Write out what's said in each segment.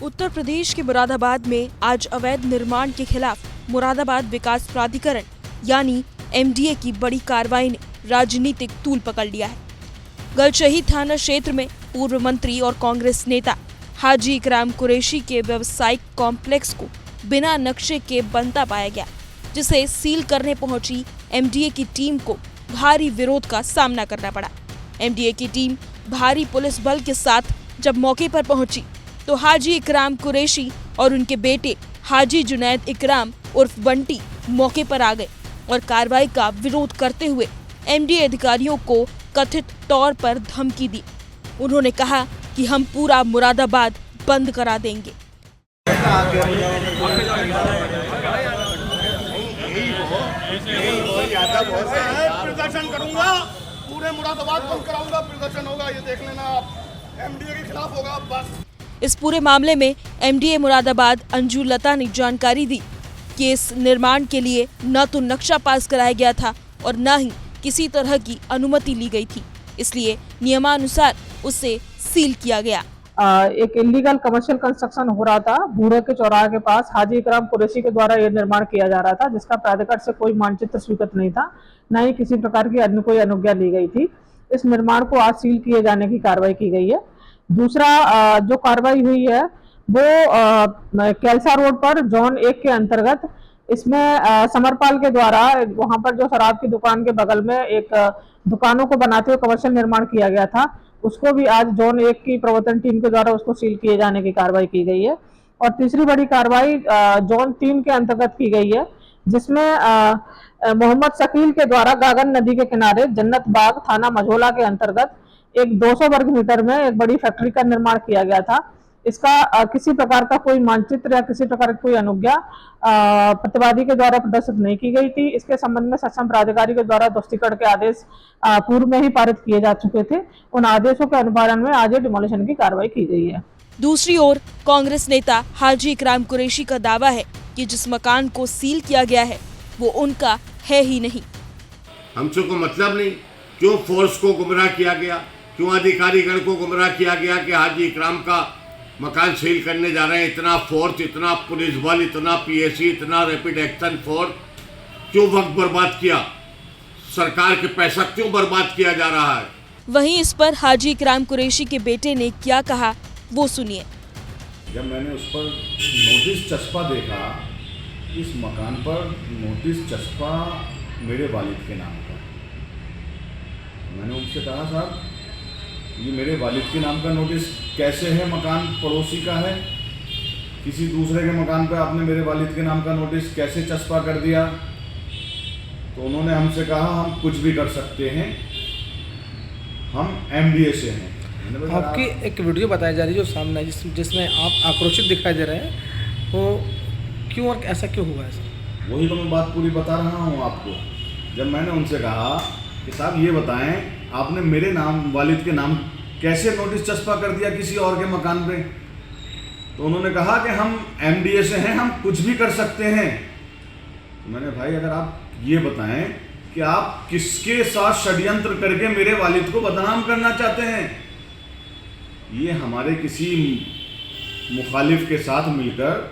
उत्तर प्रदेश के मुरादाबाद में आज अवैध निर्माण के खिलाफ मुरादाबाद विकास प्राधिकरण यानी एमडीए की बड़ी कार्रवाई ने राजनीतिक तूल पकड़ लिया है। गलशहीद थाना क्षेत्र में पूर्व मंत्री और कांग्रेस नेता हाजी इकराम कुरैशी के व्यवसायिक कॉम्प्लेक्स को बिना नक्शे के बनता पाया गया, जिसे सील करने पहुंची एमडीए की टीम को भारी विरोध का सामना करना पड़ा। एमडीए की टीम भारी पुलिस बल के साथ जब मौके पर पहुंची तो हाजी इकराम कुरैशी और उनके बेटे हाजी जुनैद इकराम उर्फ बंटी मौके पर आ गए और कार्रवाई का विरोध करते हुए एमडीए अधिकारियों को कथित तौर पर धमकी दी। उन्होंने कहा कि हम पूरा मुरादाबाद बंद करा देंगे। प्रदर्शन करूंगा, पूरे मुरादाबाद बंद कराऊंगा, प्रदर्शन होगा, ये देख लेना आप, एमडीए के खिलाफ होगा बस। इस पूरे मामले में एमडीए मुरादाबाद अंजू लता ने जानकारी दी कि इस निर्माण के लिए न तो नक्शा पास कराया गया था और न ही किसी तरह की अनुमति ली गई थी, इसलिए नियमानुसार उसे सील किया गया। एक इलीगल कमर्शियल कंस्ट्रक्शन हो रहा था बूढ़े के चौराहे के पास। हाजी इकराम कुरैशी के द्वारा यह निर्माण किया जा रहा था, जिसका प्राधिकरण से कोई मानचित्र स्वीकृत नहीं था, न ही किसी प्रकार की अन्य कोई अनुज्ञा ली गई थी। इस निर्माण को आज सील किए जाने की कार्रवाई की गई है। दूसरा जो कार्रवाई हुई है वो कैलसा रोड पर जोन 1 के अंतर्गत, इसमें समरपाल के द्वारा वहां पर जो शराब की दुकान के बगल में एक दुकानों को बनाते हुए कमर्शियल निर्माण किया गया था, उसको भी आज जोन 1 की प्रवर्तन टीम के द्वारा उसको सील किए जाने की कार्रवाई की गई है। और तीसरी बड़ी कार्रवाई जोन 3 के अंतर्गत की गई है, जिसमें मोहम्मद शकील के द्वारा गागन नदी के किनारे जन्नत बाग थाना मझोला के अंतर्गत एक 200 वर्ग मीटर में एक बड़ी फैक्ट्री का निर्माण किया गया था। इसका किसी प्रकार का कोई मानचित्र या किसी प्रकार की कोई अनुज्ञा प्रतिवादी के द्वारा प्रदर्शित नहीं की गई थी। इसके संबंध में सक्षम प्राधिकारी के द्वारा तुष्टिकरण के आदेश पूर्व में ही पारित किए जा चुके थे। उन आदेशों के अनुपालन में आज डिमोलिशन की कार्रवाई की गई है। दूसरी ओर कांग्रेस नेता हाजी इकराम कुरैशी का दावा है कि जिस मकान को सील किया गया है वो उनका है ही नहीं। हमसे को मतलब नहीं, क्यों फोर्स को गुमराह किया गया, क्यों अधिकारीगण को गुमराह किया गया कि हाजी इकराम का मकान सील करने जा रहे हैं। इतना फोर्स, इतना पुलिस बल, इतना पीएसी, इतना रैपिड एक्शन फोर्स, क्यों वक्त बर्बाद किया, सरकार के पैसा क्यों बर्बाद किया जा रहा है। वहीं इस पर हाजी इकराम कुरैशी के बेटे ने क्या कहा वो सुनिए। जब मैंने उस पर नोटिस चस्पा देखा, इस मकान पर नोटिस चस्पा मेरे वालिद के नाम का, मैंने उनसे कहा साहब ये मेरे वालिद के नाम का नोटिस कैसे है, मकान पड़ोसी का है, किसी दूसरे के मकान पर आपने मेरे वालिद के नाम का नोटिस कैसे चस्पा कर दिया। तो उन्होंने हमसे कहा हम कुछ भी कर सकते हैं, हम एमडीए से हैं। आपकी एक वीडियो बताई जा रही है जो सामने है, जिसमें आप आक्रोशित दिखाई दे रहे हैं, वो क्यों और ऐसा क्यों हुआ है? वही तो मैं बात पूरी बता रहा हूँ आपको। जब मैंने उनसे कहा कि साहब ये बताएं आपने मेरे नाम वालिद के नाम कैसे नोटिस चस्पा कर दिया किसी और के मकान पे, तो उन्होंने कहा कि हम एमडीए से हैं, हम कुछ भी कर सकते हैं। तो मैंने भाई अगर आप ये बताएं कि आप किसके साथ षड्यंत्र करके मेरे वालिद को बदनाम करना चाहते हैं। ये हमारे किसी मुखालिफ के साथ मिलकर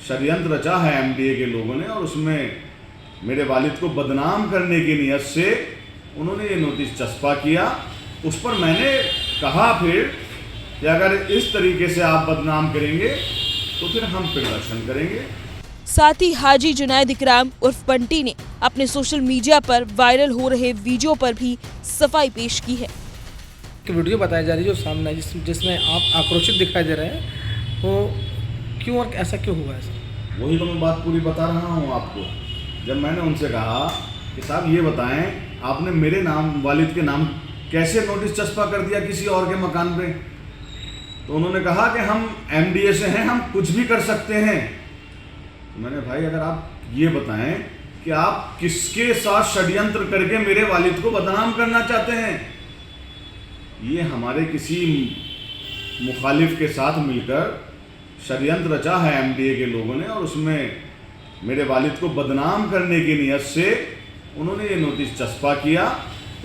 षड्यंत्र रचा है एमडीए के लोगों ने, और उसमें मेरे वालिद को बदनाम करने की नियत से उन्होंने ये नोटिस चस्पा किया। उस पर मैंने कहा फिर कि अगर इस तरीके से आप बदनाम करेंगे तो फिर हम प्रदर्शन करेंगे। साथ ही हाजी जुनैद इकराम उर्फ बंटी ने अपने सोशल मीडिया पर वायरल हो रहे वीडियो पर भी सफाई पेश की है। एक वीडियो बताई जा रही है जो सामने है, जिसमें आप आक्रोशित दिखाई दे रहे हैं, वो क्यों और ऐसा क्यों हुआ है? वही तो मैं बात पूरी बता रहा हूँ आपको। जब मैंने उनसे कहा कि साहब ये बताएं आपने मेरे नाम वालिद के नाम कैसे नोटिस चस्पा कर दिया किसी और के मकान पे, तो उन्होंने कहा कि हम एमडीए से हैं, हम कुछ भी कर सकते हैं। तो मैंने भाई अगर आप ये बताएं कि आप किसके साथ षड्यंत्र करके मेरे वालिद को बदनाम करना चाहते हैं। ये हमारे किसी मुखालिफ के साथ मिलकर षड्यंत्र रचा है एमडीए के लोगों ने, और उसमें मेरे वालिद को बदनाम करने की नियत से उन्होंने ये नोटिस चस्पा किया।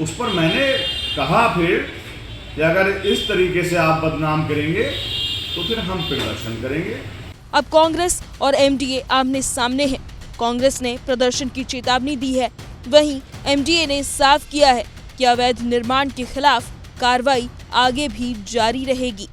उस पर मैंने कहा फिर कि अगर इस तरीके से आप बदनाम करेंगे तो फिर हम प्रदर्शन करेंगे। अब कांग्रेस और एमडीए आमने सामने हैं। कांग्रेस ने प्रदर्शन की चेतावनी दी है, वहीं एमडीए ने साफ किया है कि अवैध निर्माण के खिलाफ कार्रवाई आगे भी जारी रहेगी।